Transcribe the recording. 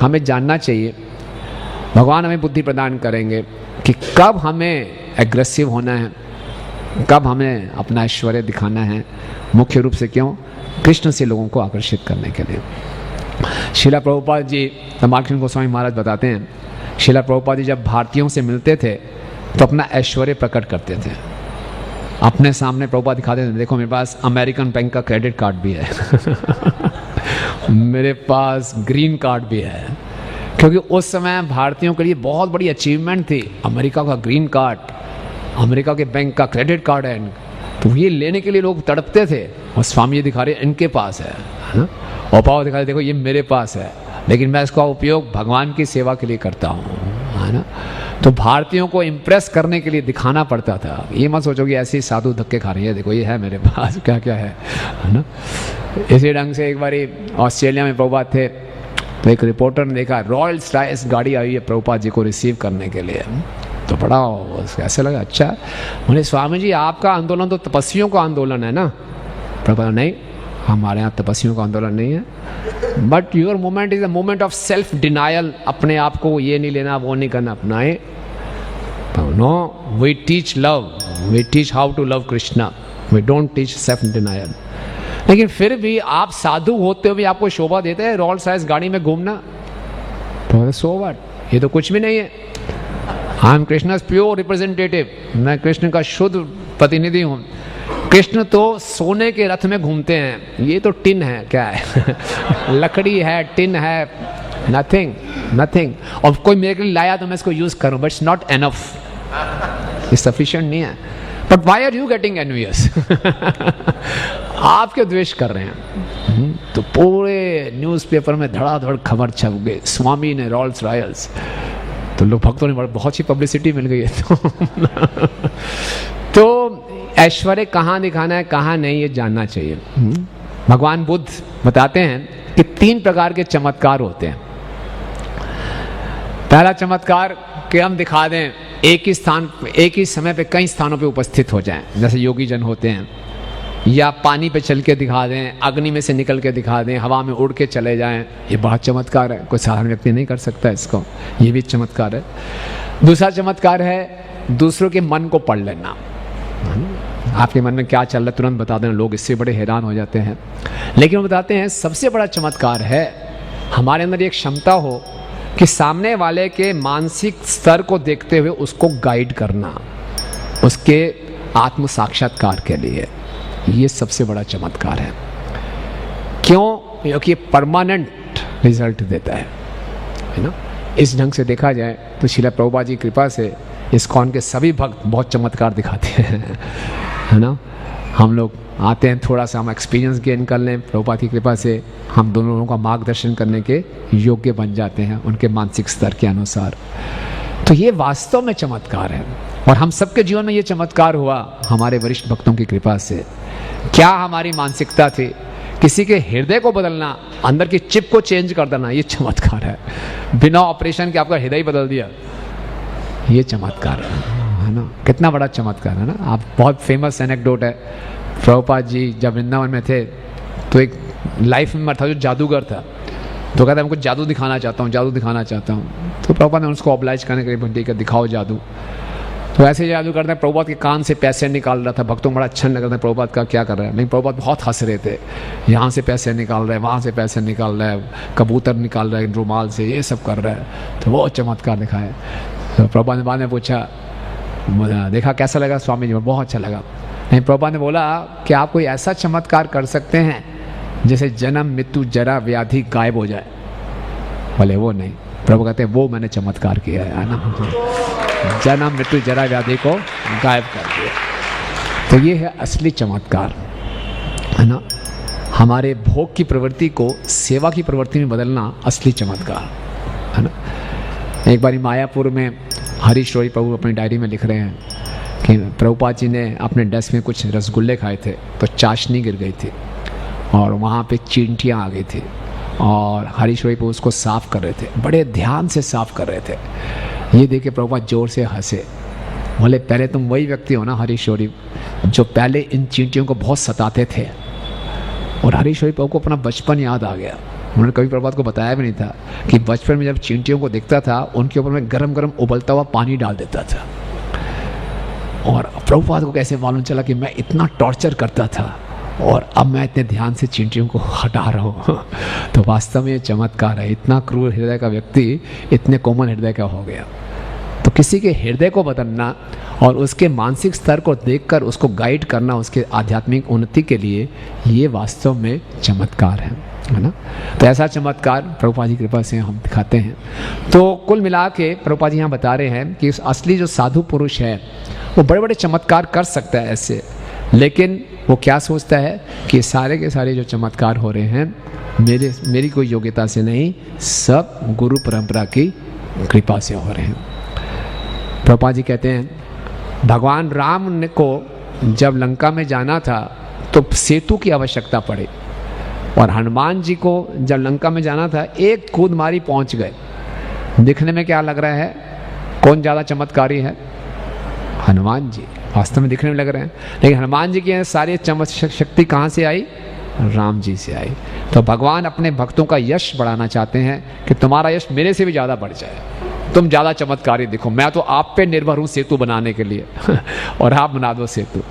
हमें जानना चाहिए, भगवान हमें बुद्धि प्रदान करेंगे कि कब हमें एग्रेसिव होना है, कब हमें अपना ऐश्वर्य दिखाना है, मुख्य रूप से क्यों? कृष्ण से लोगों को आकर्षित करने के लिए। श्रीला प्रभुपाद जी, तमालकृष्ण गोस्वामी महाराज बताते हैं, श्रीला प्रभुपाद जी जब भारतीयों से मिलते थे तो अपना ऐश्वर्य प्रकट करते थे। अपने सामने प्रभुपाद दिखाते थे, देखो मेरे पास अमेरिकन बैंक का क्रेडिट कार्ड भी है मेरे पास ग्रीन कार्ड भी है, क्योंकि उस समय भारतीयों के लिए बहुत बड़ी अचीवमेंट थी, अमेरिका का ग्रीन कार्ड, अमेरिका के बैंक का क्रेडिट कार्ड है। तो ये लेने के लिए लोग तड़पते थे, और स्वामी जी दिखा रहे इनके पास है ना? और पाव दिखा रहे देखो ये मेरे पास है, लेकिन मैं इसका उपयोग भगवान की सेवा के लिए करता हूँ, है ना? तो भारतीयों को इम्प्रेस करने के लिए दिखाना पड़ता था। ये मत सोचो कि ऐसे ही साधु धक्के खा रही है, देखो ये है मेरे पास, क्या क्या है ना? इसी ढंग से एक बार ऑस्ट्रेलिया में प्रभुपाद थे, तो एक रिपोर्टर ने देखा रॉयल्स रॉयस गाड़ी आई है प्रभुपाद जी को रिसीव करने के लिए। तो बड़ा ऐसे लगा, अच्छा। बोले स्वामी जी आपका आंदोलन तो तपस्वियों का आंदोलन है ना? प्रभुपाद नहीं, हमारे यहाँ तपस्वियों का आंदोलन नहीं है, but your moment is a moment of self denial. अपने आप को ये नहीं लेना, वो नहीं करना, अपनाए। No, we teach love, we teach how to love Krishna, we don't teach self denial. लेकिन फिर भी आप साधु होते हुए आपको शोभा देते हैं रोल्स रॉयस गाड़ी में घूमना, तो सो व्हाट, ये तो कुछ भी नहीं है। आई एम कृष्णा's प्योर रिप्रेजेंटेटिव, मैं कृष्ण का शुद्ध प्रतिनिधि हूँ। कृष्ण तो सोने के रथ में घूमते हैं, ये तो टिन है, क्या है लकड़ी है, टिन है, नथिंग नथिंग। और कोई मेरे के लिए लाया तो मैं इसको यूज करूं, बट इट्स नॉट एनफ, ये सफिशिएंट नहीं है। But why are you getting envious आप क्यों द्वेष कर रहे हैं? तो पूरे न्यूज़पेपर में धड़ाधड़ खबर छप गई, स्वामी ने रोल्स रॉयल्स। तो लोग भक्तों ने बहुत सी पब्लिसिटी मिल गई है। तो ऐश्वर्य कहाँ दिखाना है, कहाँ नहीं, ये जानना चाहिए। भगवान बुद्ध बताते हैं कि 3 प्रकार के चमत्कार होते हैं। पहला चमत्कार कि हम दिखा दें एक ही स्थान, एक ही समय पे कई स्थानों पे उपस्थित हो जाएं, जैसे योगी जन होते हैं, या पानी पे चल के दिखा दें, अग्नि में से निकल के दिखा दें, हवा में उड़ के चले जाएं। ये बहुत चमत्कार है, कोई साधारण व्यक्ति नहीं कर सकता इसको, ये भी चमत्कार है। दूसरा चमत्कार है दूसरों के मन को पढ़ लेना। आपके मन में क्या चल रहा है तुरंत बता देना, लोग इससे बड़े हैरान हो जाते हैं। लेकिन वो बताते हैं सबसे बड़ा चमत्कार है हमारे अंदर एक क्षमता हो कि सामने वाले के मानसिक स्तर को देखते हुए उसको गाइड करना, उसके आत्म साक्षात्कार के लिए। ये सबसे बड़ा चमत्कार है। क्यों? क्योंकि परमानेंट रिजल्ट देता है ना? इस ढंग से देखा जाए तो श्रील प्रभुपाद जी की कृपा से इस्कॉन के सभी भक्त बहुत चमत्कार दिखाते हैं, है ना? हम लोग आते हैं, थोड़ा सा हम एक्सपीरियंस गेन कर लें, प्रभुपाद की कृपा से हम दोनों लोगों का मार्गदर्शन करने के योग्य बन जाते हैं उनके मानसिक स्तर के अनुसार। तो ये वास्तव में चमत्कार है, और हम सबके जीवन में ये चमत्कार हुआ हमारे वरिष्ठ भक्तों की कृपा से। क्या हमारी मानसिकता थी, किसी के हृदय को बदलना, अंदर की चिप को चेंज कर देना, ये चमत्कार है। बिना ऑपरेशन के आपका हृदय बदल दिया, ये चमत्कार है ना? कितना बड़ा चमत्कार है ना? आप बहुत फेमस एनेक्डोट है, प्रभुपाद जी जब वृंदावन में थे तो एक लाइफ मेंबर था जो जादूगर था, तो कहता मैं कुछ जादू दिखाना चाहता हूँ, जादू दिखाना चाहता हूँ। तो प्रभुपाद ने उसको ऑब्लाइज करने के लिए बंटी का दिखाओ जादू। तो ऐसे जादू करते हैं, प्रभुपाद के कान से पैसे निकाल रहा था, भक्तों को बड़ा अच्छा लग रहा था प्रभुपाद का क्या कर रहा है, लेकिन प्रभुपाद बहुत हंस रहे थे, यहाँ से पैसे निकाल रहे हैं, वहाँ से पैसे निकाल रहे हैं, कबूतर निकाल रहे हैं रुमाल से, ये सब कर रहा है। तो वो चमत्कार दिखाए। तो प्रभुपाद ने बाद में पूछा, देखा कैसा लगा स्वामी जी? बहुत अच्छा लगा। नहीं, प्रभुपाद ने बोला कि आप कोई ऐसा चमत्कार कर सकते हैं जैसे जन्म मृत्यु जरा व्याधि गायब हो जाए? बोले वो नहीं। प्रभु कहते हैं वो मैंने चमत्कार किया है ना, जन्म मृत्यु जरा व्याधि को गायब कर दिया। तो ये है असली चमत्कार, है ना? हमारे भोग की प्रवृत्ति को सेवा की प्रवृत्ति में बदलना असली चमत्कार है ना? एक बार मायापुर में हरीश रोही प्रभु अपनी डायरी में लिख रहे हैं कि प्रभुपाद जी ने अपने डेस्क में कुछ रसगुल्ले खाए थे, तो चाशनी गिर गई थी और वहाँ पे चींटियाँ आ गई थी, और हरीश रोही प्रभु उसको साफ़ कर रहे थे, बड़े ध्यान से साफ़ कर रहे थे। ये देखे प्रभुपाद जोर से हंसे, बोले पहले तुम वही व्यक्ति हो ना हरीश रोही जो पहले इन चींटियों को बहुत सताते थे। और हरीश रोही प्रभु को अपना बचपन याद आ गया, उन्होंने कभी प्रभुपाद को बताया भी नहीं था कि बचपन में जब चींटियों को देखता था उनके ऊपर में गरम गरम उबलता हुआ पानी डाल देता था। और प्रभुपाद को कैसे मालूम चला कि मैं इतना टॉर्चर करता था और अब मैं इतने ध्यान से चींटियों को हटा रहा हूँ। तो वास्तव में ये चमत्कार है, इतना क्रूर हृदय का व्यक्ति इतने कोमल हृदय का हो गया। तो किसी के हृदय को बदलना और उसके मानसिक स्तर को देखकर उसको गाइड करना उसके आध्यात्मिक उन्नति के लिए, ये वास्तव में चमत्कार है ना। तो ऐसा चमत्कार प्रभुपाद की कृपा से हम दिखाते हैं। तो कुल मिला के प्रभुपाद जी यहाँ बता रहे हैं कि असली जो साधु पुरुष है वो बड़े बड़े चमत्कार कर सकता है ऐसे, लेकिन वो क्या सोचता है कि सारे के सारे जो चमत्कार हो रहे हैं मेरी कोई योग्यता से नहीं, सब गुरु परंपरा की कृपा से हो रहे हैं। प्रभुपाद जी कहते हैं भगवान राम को जब लंका में जाना था तो सेतु की आवश्यकता पड़ी, और हनुमान जी को जब लंका में जाना था एक कूद मारी पहुंच गए। दिखने में क्या लग रहा है, कौन ज़्यादा चमत्कारी है? हनुमान जी वास्तव में दिखने में लग रहे हैं, लेकिन हनुमान जी की सारी चमत्कार शक्ति कहाँ से आई? राम जी से आई। तो भगवान अपने भक्तों का यश बढ़ाना चाहते हैं कि तुम्हारा यश मेरे से भी ज़्यादा बढ़ जाए, तुम ज़्यादा चमत्कारी दिखो, मैं तो आप पे निर्भर हूँ सेतु बनाने के लिए और आप बना दो सेतु।